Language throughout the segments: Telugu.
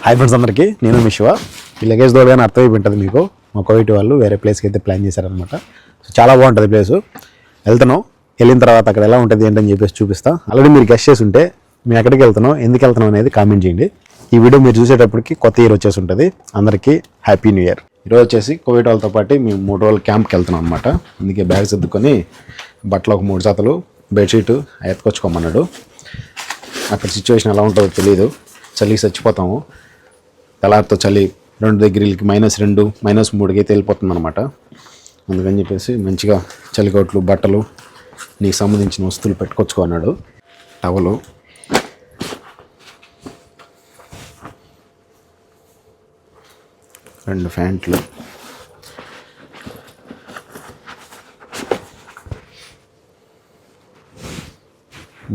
హాయ్ ఫ్రెండ్స్ అందరికీ, నేను మీ శివ. ఈ లగేజ్ దోడగానే అర్థమైపోయి ఉంటుంది మీకు. మా కోవిడ్ వాళ్ళు వేరే ప్లేస్కి అయితే ప్లాన్ చేశారనమాట. సో చాలా బాగుంటుంది ప్లేసు. వెళ్తున్నాం, వెళ్ళిన తర్వాత అక్కడ ఎలా ఉంటుంది ఏంటని చెప్పేసి చూపిస్తా. ఆల్రెడీ మీరు గెస్ట్ చేసి ఉంటే మేము ఎక్కడికి వెళ్తున్నాం, ఎందుకు వెళ్తున్నాం అనేది కామెంట్ చేయండి. ఈ వీడియో మీరు చూసేటప్పటికి కొత్త ఇయర్ వచ్చేసి ఉంటుంది. అందరికీ హ్యాపీ న్యూ ఇయర్. ఈరోజు వచ్చేసి కోవిడ్ వాళ్ళతో పాటు మేము 3 రోజులు క్యాంప్కి వెళ్తున్నాం అనమాట. అందుకే బ్యాగ్ సర్దుకొని బట్టలు ఒక 3 జతలు, బెడ్షీటు ఎత్తుకొచ్చుకోమన్నాడు. అక్కడ సిచ్యువేషన్ ఎలా ఉంటుందో తెలియదు. చలికి చచ్చిపోతాము. తెల్లారితో చలి 2 డిగ్రీలకి -2, -3కి అయితే వెళ్ళిపోతుంది అనమాట. అందుకని చెప్పేసి మంచిగా చలికోట్లు, బట్టలు, నీకు సంబంధించిన వస్తువులు పెట్టుకొచ్చుకున్నాడు. టవలు, రెండు ప్యాంట్లు,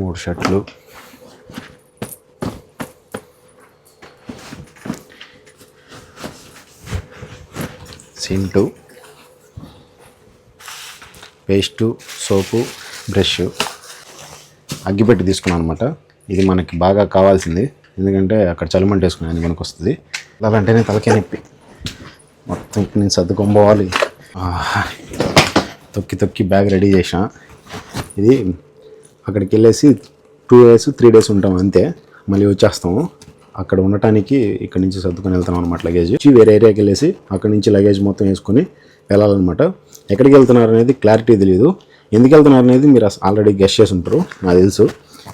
మూడు షర్ట్లు, సింటు, పేస్టు, సోపు, బ్రష్, అగ్గిపెట్టి తీసుకున్నాను అనమాట. ఇది మనకి బాగా కావాల్సింది, ఎందుకంటే అక్కడ చలిమంట వేసుకున్నాను మనకు వస్తుంది. అలాంటేనే తలకే నొప్పి. మొత్తం ఇప్పుడు నేను సర్దుకొని తొక్కి బ్యాగ్ రెడీ చేసా. ఇది అక్కడికి వెళ్ళేసి 2 days 3 days ఉంటాం అంతే, మళ్ళీ వచ్చేస్తాము. అక్కడ ఉండటానికి ఇక్కడ నుంచి సర్దుకొని వెళ్తాం అనమాట. లగేజ్ వేరే ఏరియాకి వెళ్ళేసి అక్కడ నుంచి లగేజ్ మొత్తం వేసుకొని వెళ్ళాలన్నమాట. ఎక్కడికి వెళ్తున్నారు అనేది క్లారిటీ తెలియదు. ఎందుకు వెళ్తున్నారు అనేది మీరు ఆల్రెడీ గెస్ట్ చేసి ఉంటారు, నాకు తెలుసు.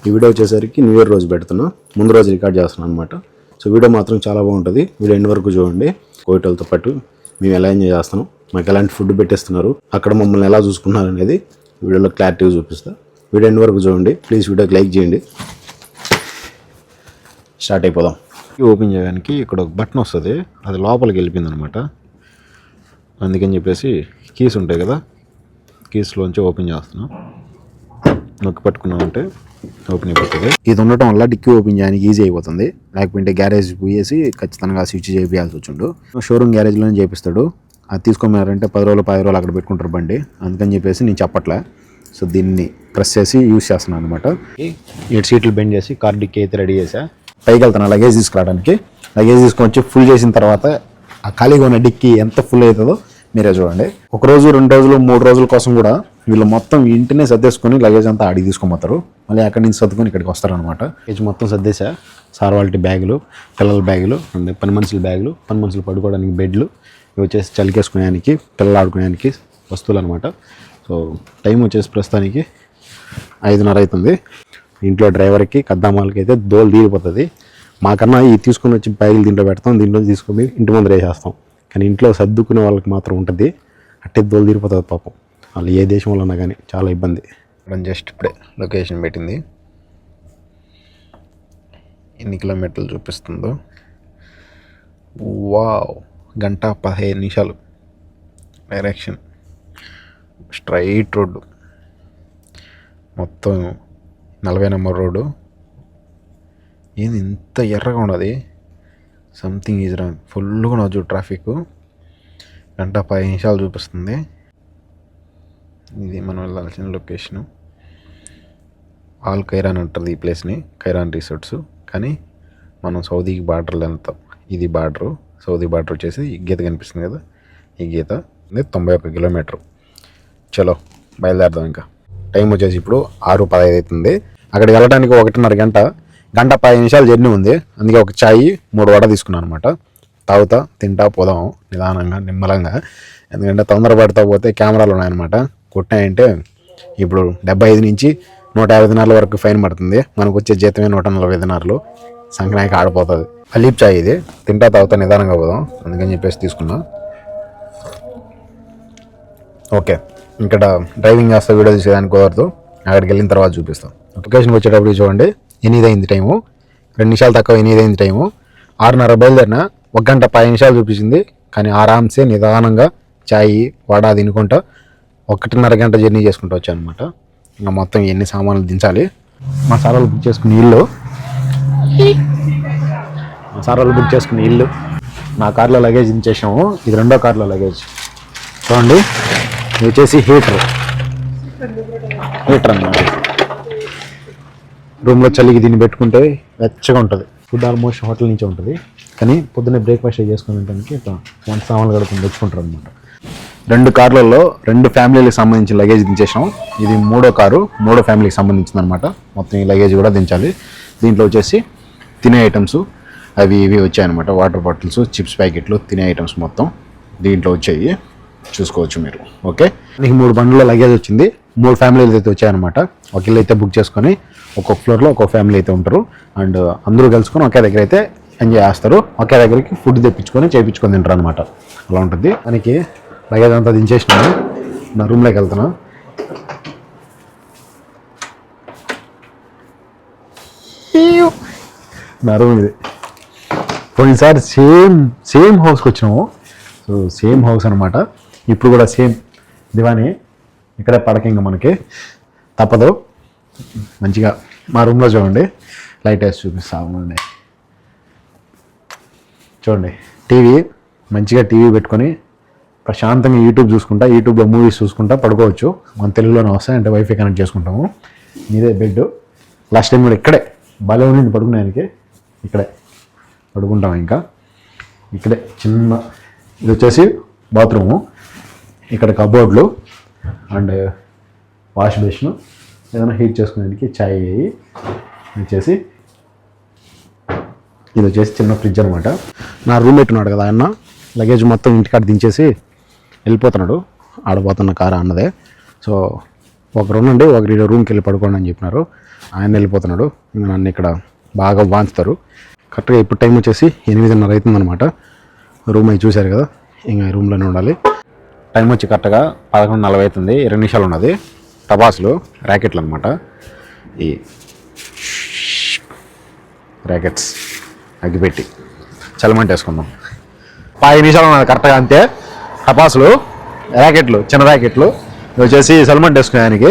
ఈ వీడియో వచ్చేసరికి న్యూ ఇయర్ రోజు పెడుతున్నా, ముందు రోజు రికార్డ్ చేస్తున్నాను అనమాట. సో వీడియో మాత్రం చాలా బాగుంటుంది. వీడియో ఎండ్ వరకు చూడండి. కోవిడ్తో పాటు మేము ఎలా ఎంజాయ్ చేస్తున్నాం, మాకు ఎలాంటి ఫుడ్ పెట్టేస్తున్నారు, అక్కడ మమ్మల్ని ఎలా చూసుకున్నారు అనేది వీడియోలో క్లారిటీగా చూపిస్తా. వీడియో ఎండ్ వరకు చూడండి. ప్లీజ్ వీడియోకి లైక్ చేయండి. స్టార్ట్ అయిపోదాం. ఓపెన్ చేయడానికి ఇక్కడ ఒక బటన్ వస్తుంది, అది లోపలికి వెళ్ళిపోయింది అనమాట. అందుకని చెప్పేసి కీస్ ఉంటాయి కదా, కీస్లోంచి ఓపెన్ చేస్తున్నాం. నొక్కి పట్టుకున్నామంటే ఓపెన్ అయిపోతుంది. ఇది ఉండటం వల్ల డిక్కీ ఓపెన్ చేయడానికి ఈజీ అయిపోతుంది. లేకపోతే గ్యారేజ్ పోయేసి ఖచ్చితంగా స్విచ్ చేయాల్సి వచ్చిండు. షోరూమ్ గ్యారేజ్లోనే చేపిస్తాడు. అది తీసుకోమన్నారంటే 10 రోజులు అక్కడ పెట్టుకుంటారు బండి. అందుకని చెప్పేసి నేను చెప్పట్లే. సో దీన్ని ప్రెస్ చేసి యూజ్ చేస్తున్నాను అనమాట. 8 సీట్లు బెండ్ చేసి కార్ డిక్కీ అయితే రెడీ చేసా. పైకి వెళ్తాను లగేజ్ తీసుకురావడానికి. లగేజ్ తీసుకొని వచ్చి ఫుల్ చేసిన తర్వాత ఆ ఖాళీగా ఉన్న డిక్కీ ఎంత ఫుల్ అవుతుందో మీరే చూడండి. 1 రోజు 2 రోజులు 3 రోజుల కోసం కూడా వీళ్ళు మొత్తం ఇంటినే సర్దేసుకొని లగేజ్ అంతా ఆడికి తీసుకొని మళ్ళీ అక్కడి నుంచి సర్దుకొని ఇక్కడికి వస్తారనమాట. లగేజ్ మొత్తం సర్దేశా. సార్ వాళ్ళ బ్యాగులు, పిల్లల బ్యాగులు, పని మనుషుల బ్యాగులు, పని మనుషులు పడుకోవడానికి బెడ్లు, ఇవి వచ్చేసి చలికేసుకునేదానికి, పిల్లలు ఆడుకునేదానికి వస్తువులు అనమాట. సో టైం వచ్చేసి ప్రస్తుతానికి 5:30 అవుతుంది. ఇంట్లో డ్రైవర్కి కద్దామాలకి అయితే దోలు తీరిపోతుంది. మాకన్నా ఈ తీసుకొని వచ్చి బ్యాగులు దీంట్లో పెడతాం, దీంట్లో తీసుకొని ఇంటి ముందర వేసేస్తాం. కానీ ఇంట్లో సర్దుకునే వాళ్ళకి మాత్రం ఉంటుంది, అట్టే దోలు తీరిపోతుంది పాపం. వాళ్ళు ఏ దేశంలో ఉన్నా కానీ చాలా ఇబ్బంది. జస్ట్ ఇప్పుడే లొకేషన్ పెట్టింది, ఎన్ని కిలోమీటర్లు చూపిస్తుందో. వావ్, 1:15 నిమిషాలు డైరెక్షన్. స్ట్రైట్ రోడ్డు, మొత్తం 40 నెంబర్ రోడ్డు. ఏంది ఇంత ఎర్రగా ఉన్నది? Something is wrong. ఫుల్గా ఉన్నది ట్రాఫిక్. 1:10 నిమిషాలు చూపిస్తుంది. ఇది మనం వెళ్ళాల్సిన లొకేషను. ఆల్ ఖైరాన్ అంటారు ఈ ప్లేస్ని, ఖైరాన్ రిసార్ట్స్. కానీ మనం సౌదీకి బార్డర్లో వెళ్తాం. ఇది బార్డరు, సౌదీ బార్డర్ వచ్చేసి ఈ గీత కనిపిస్తుంది కదా, ఈ గీత 91 కిలోమీటర్. చలో బయలుదేరదాం. ఇంకా టైం వచ్చేసి ఇప్పుడు 6:15 అవుతుంది. అక్కడికి వెళ్ళడానికి 1:30 గంట, 1:10 నిమిషాలు జర్నీ ఉంది. అందుకే ఒక చాయ్ 3 వడ తీసుకున్నాను అనమాట. తాగుతా తింటా పోదాం నిదానంగా, నిమ్మలంగా. ఎందుకంటే తొందరపడతా పోతే కెమెరాలు ఉన్నాయన్నమాట, కొట్టాయంటే ఇప్పుడు 75 నుంచి 150 దినాల వరకు ఫైన్ పడుతుంది. మనకు వచ్చే జీతమే 140 దినాలు. సంక్రాంతికి ఆడిపోతుంది. అలీప్ చాయ్ ఇది, తింటా తాగుతా నిదానంగా పోదాం, అందుకని చెప్పేసి తీసుకున్నా. ఓకే, ఇక్కడ డ్రైవింగ్ చేస్తా, వీడియో తీసేదానికి కుదరదు. అక్కడికి వెళ్ళిన తర్వాత చూపిస్తాం. లొకేషన్కి వచ్చేటప్పుడు చూడండి, 8 అయింది టైము. 2 నిమిషాలు తక్కువ 8 అయింది టైము. 6:30 బయలుదేరిన, 1:10 నిమిషాలు చూపించింది. కానీ ఆరామ్సే నిదానంగా చాయ్ వడ తినుకుంటా 1:30 గంట జర్నీ చేసుకుంటూ వచ్చాను అనమాట. ఇంకా మొత్తం ఎన్ని సామాన్లు దించాలి. మసాలాలు బుక్ చేసుకుని ఇల్లు, నా కార్లో లగేజ్ దించేసాము. ఇది 2వ కార్లో లగేజ్. చూడండి, ఇది వచ్చేసి హీటర్ అన్నమాట. రూమ్లో చలికి దీన్ని పెట్టుకుంటే వెచ్చగా ఉంటుంది. ఫుడ్ ఆల్మోస్ట్ హోటల్ నుంచే ఉంటుంది. కానీ పొద్దున్నే బ్రేక్ఫాస్ట్ చేసుకుని దానికి వంట సామాన్లు కడుపుని తెచ్చుకుంటారు అనమాట. 2 కార్లలో 2 ఫ్యామిలీలకు సంబంధించిన లగేజ్ దించేసాం. ఇది 3వ కారు, 3వ ఫ్యామిలీకి సంబంధించింది అనమాట. మొత్తం ఈ లగేజ్ కూడా దించాలి. దీంట్లో వచ్చేసి తినే ఐటమ్స్ అవి ఇవి వచ్చాయన్నమాట. వాటర్ బాటిల్స్, చిప్స్ ప్యాకెట్లు, తినే ఐటమ్స్ మొత్తం దీంట్లో వచ్చాయి, చూసుకోవచ్చు మీరు. ఓకే, నీకు 3 బండ్ల లగేజ్ వచ్చింది. 3 ఫ్యామిలీలు అయితే వచ్చాయన్నమాట. ఒక ఇల్లు అయితే బుక్ చేసుకొని ఒక్కొక్క ఫ్లోర్లో ఒక్కొక్క ఫ్యామిలీ అయితే ఉంటారు. అండ్ అందరూ కలుసుకొని ఒకే దగ్గర అయితే ఎంజాయ్ చేస్తారు. ఒకే దగ్గరికి ఫుడ్ తెప్పించుకొని చేయించుకొని తింటారు అనమాట. అలా ఉంటుంది. మనకి లగేజ్ అంతా దించేసినాను. నా రూమ్లోకి వెళ్తున్నా. నా రూమ్ ఇది. పోయినసారి సేమ్ హౌస్కి వచ్చినాము. సో సేమ్ హౌస్ అనమాట. ఇప్పుడు కూడా సేమ్ దివాని ఇక్కడే పడకింగ, మనకి తప్పదు. మంచిగా మా రూమ్లో చూడండి, లైట్ వేసి చూపిస్తామండి. చూడండి, టీవీ మంచిగా టీవీ పెట్టుకొని ప్రశాంతంగా యూట్యూబ్ చూసుకుంటా, యూట్యూబ్లో మూవీస్ చూసుకుంటా పడుకోవచ్చు. మన తెలుగులోనే వస్తాయి, అంటే వైఫై కనెక్ట్ చేసుకుంటాము. ఇదే బెడ్. లాస్ట్ టైం కూడా ఇక్కడే భలే ఉండింది పడుకునేదానికి. ఇక్కడే పడుకుంటాం. ఇంకా ఇక్కడే చిన్న ఇది వచ్చేసి బాత్రూము. ఇక్కడ కబోర్డ్లు అండ్ వాష్ బేసిన్, ఏదైనా హీట్ చేసుకునేందుకు చాయ్ వచ్చేసి. ఇది వచ్చేసి చిన్న ఫ్రిడ్జ్ అనమాట. నా రూమ్మేట్ ఉన్నాడు కదా, ఆయన లగేజ్ మొత్తం ఇంటికాడ దించేసి వెళ్ళిపోతున్నాడు. ఆడపోతున్న కారు అన్నదే. సో ఒకరు ఉండండి, ఒకరి రూమ్కి వెళ్ళి పడుకోండి అని చెప్పినారు. ఆయన వెళ్ళిపోతున్నాడు. ఇంకా నన్ను ఇక్కడ బాగా వాంచుతారు. కరెక్ట్గా ఇప్పుడు టైం వచ్చేసి 8:30 అవుతుందన్నమాట. రూమ్ అయి చూశారు కదా, ఇంకా రూమ్లోనే ఉండాలి. టైం వచ్చి కరెక్ట్గా 11:40 అవుతుంది. 20 నిమిషాలు ఉన్నది. టపాసులు, ర్యాకెట్లు అనమాట. ఈ ర్యాకెట్స్ అగ్గిపెట్టి చలమంట వేసుకుందాం. 5 నిమిషాలు ఉన్నది కరెక్ట్గా, అంతే. టపాసులు, ర్యాకెట్లు, చిన్న ర్యాకెట్లు వచ్చేసి సల్మంట్ వేసుకునేదానికి.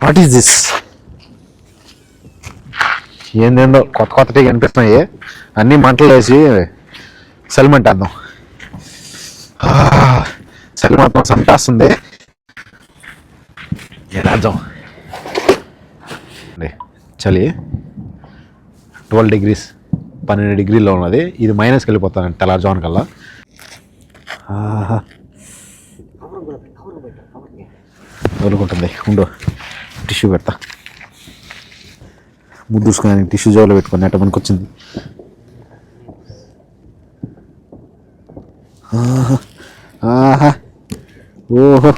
What is this? ఏందేందో కొత్త టీ కనిపిస్తున్నాయి. అన్నీ మంటలు వేసి సెల్మెంట్ వేద్దాం. చలి మాత్రం సంపేస్తుంది. ఏదాం చలి 12 degrees 12 degreesలో ఉన్నది. ఇది మైనస్కి వెళ్ళిపోతాను తెల్లారుజామున కల్లా. వదులుకుంటుంది. ఉండు, టిష్యూ పెడతా. ముద్దు చూసుకుని టిష్యూ జోలో పెట్టుకుని అట్ట మనకు వచ్చింది. ఓహో,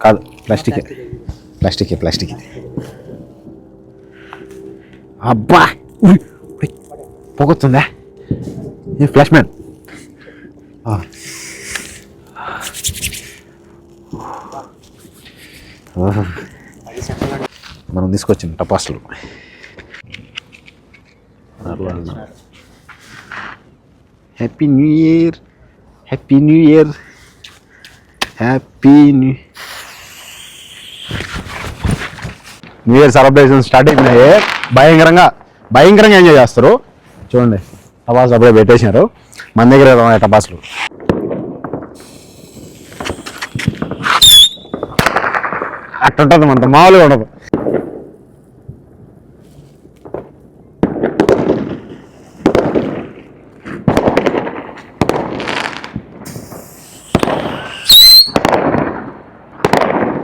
కాదు, ప్లాస్టిక్. అబ్బా, పొగొస్తుందా? ఏ ఫ్లాష్ మ్యాన్. మనం తీసుకొచ్చిన టపాసులు. Happy new year. New year celebration start అయిపోయినాయి. భయంకరంగా ఎంజాయ్ చేస్తారు. చూడండి, టపాసులు అప్పుడే పెట్టేసినారు. మన దగ్గర ఉన్నాయి టపాసులు. అట్టుంటుంది, మనతో మామూలుగా ఉండదు.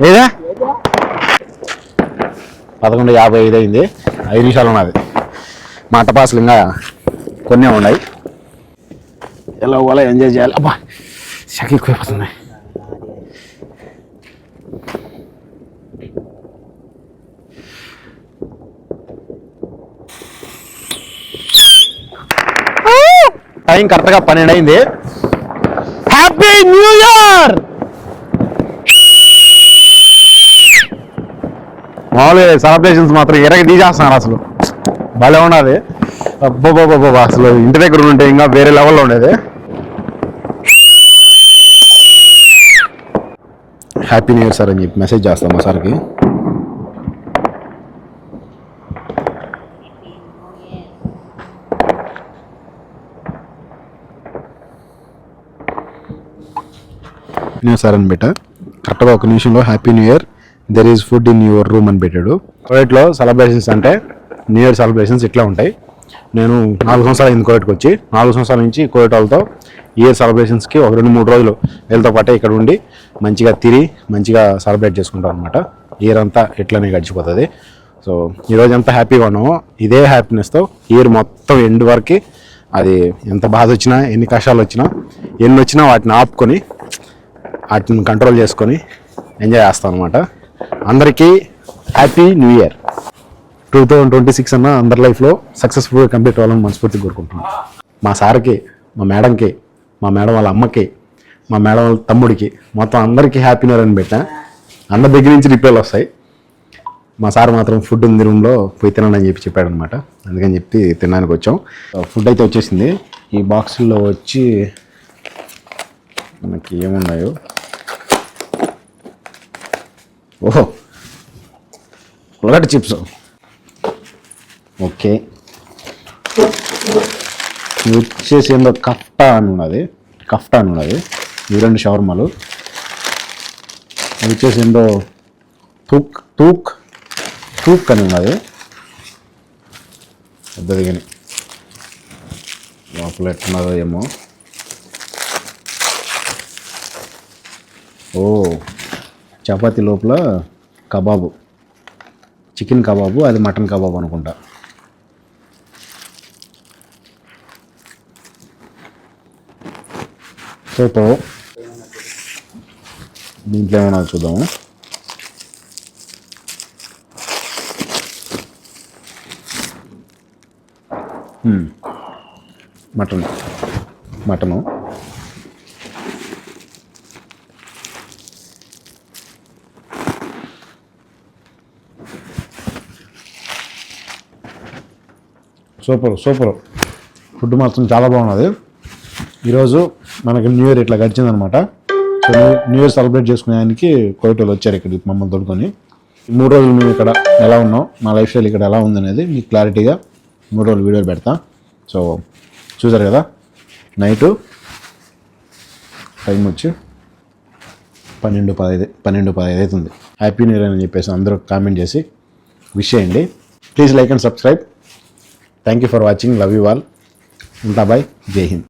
ఏదా 11:55 అయింది. 5 నిమిషాలు ఉన్నది. మా టపాసులు ఇంకా కొన్ని ఉన్నాయి. ఎలా పోవాలో ఎంజాయ్ చేయాలి. అబ్బా, షకి ఎక్కువైపోతుంది. టైం కరెక్ట్గా 12 అయింది. Happy new year. మామూలుగా సెలబ్రేషన్స్ మాత్రం ఎరగ తీసేస్తున్నారు. అసలు భలే ఉన్నది. అబ్బా, అసలు ఇంటి దగ్గర ఉంటే ఇంకా వేరే లెవెల్లో ఉండేది. హ్యాపీ న్యూ ఇయర్ సార్ అని చెప్పి మెసేజ్ చేస్తాం మా సార్కి. న్యూ సార్ అని పెట్టా. కరెక్ట్గా 1 నిమిషంలో happy new year there is food in your room అని పెట్టాడు. కోవిడ్లో సెలబ్రేషన్స్ అంటే న్యూ ఇయర్ సెలబ్రేషన్స్ ఇట్లా ఉంటాయి. నేను 4 సంవత్సరాలు అయింది కోవిడ్కి వచ్చి. 4 సంవత్సరాల నుంచి కోవిడ్ వాళ్ళతో ఇయర్ సెలబ్రేషన్స్కి ఒక 2-3 రోజులు వీళ్ళతో పాటే ఇక్కడ ఉండి మంచిగా తిరిగి మంచిగా సెలబ్రేట్ చేసుకుంటాం అనమాట. ఇయర్ అంతా ఇట్లానే గడిచిపోతుంది. సో ఈరోజు ఎంత హ్యాపీగా ఉన్నామో ఇదే హ్యాపీనెస్తో ఇయర్ మొత్తం ఎండ్ వరకు అది ఎంత బాధ వచ్చినా ఎన్ని కష్టాలు వచ్చినా ఎన్ని వచ్చినా వాటిని ఆపుకొని వాటిని కంట్రోల్ చేసుకొని ఎంజాయ్ చేస్తాం అనమాట. అందరికీ హ్యాపీ న్యూ ఇయర్. 2026 అన్న అందరి లైఫ్లో సక్సెస్ఫుల్గా కంప్లీట్ అవ్వాలని మనస్ఫూర్తిగా కోరుకుంటున్నాను. మా సార్కి, మా మేడంకి, మా మేడం వాళ్ళ అమ్మకి, మా మేడం వాళ్ళ తమ్ముడికి, మొత్తం అందరికీ హ్యాపీ న్యూ ఇయర్ అని పెట్టా. అందరి దగ్గర నుంచి రిప్లైలు వస్తాయి. మా సార్ మాత్రం ఫుడ్ ఉంది రూమ్లో పోయి తినండి అని చెప్పాడు అనమాట. అందుకని చెప్పి తినడానికి వచ్చాం. ఫుడ్ అయితే వచ్చేసింది. ఈ బాక్సుల్లో వచ్చి మనకి ఏమున్నాయో, ఓహో ఉల్లగడ్డ చిప్స్, ఓకే. ఇది వచ్చేసి ఏందో కఫ్టా అని ఉన్నది. ఇవి 2 షవర్మాలు. ఇది వచ్చేసి ఏందో తూక్ అని ఉన్నది పెద్దది. కానీ లోపల ఎట్టున్నదో ఏమో. ఓ చపాతీ లోపల కబాబు, చికెన్ కబాబు, అది మటన్ కబాబు అనుకుంటా. సో దీంట్లో ఏమన్నా చూద్దాము. Mutton super. ఫుడ్ మాత్రం చాలా బాగున్నది. ఈరోజు మనకి న్యూ ఇయర్ ఇట్లా గడిచిందనమాట. సో న్యూ ఇయర్ సెలబ్రేట్ చేసుకునేదానికి కోవిటోళ్ళు వచ్చారు ఇక్కడికి మమ్మల్ని తోడుకొని. 3 రోజులు మేము ఇక్కడ ఎలా ఉన్నాం, మా లైఫ్ స్టైల్ ఇక్కడ ఎలా ఉందనేది మీకు క్లారిటీగా 3 రోజులు వీడియోలు పెడతా. సో చూసారు కదా, నైటు టైం వచ్చి 12:15 అవుతుంది. హ్యాపీ న్యూ ఇయర్ అని చెప్పేసి అందరూ కామెంట్ చేసి విష్ చేయండి. Please like and subscribe. Thank you for watching. Love you all. ఉంటా బాయ్. జై హింద్.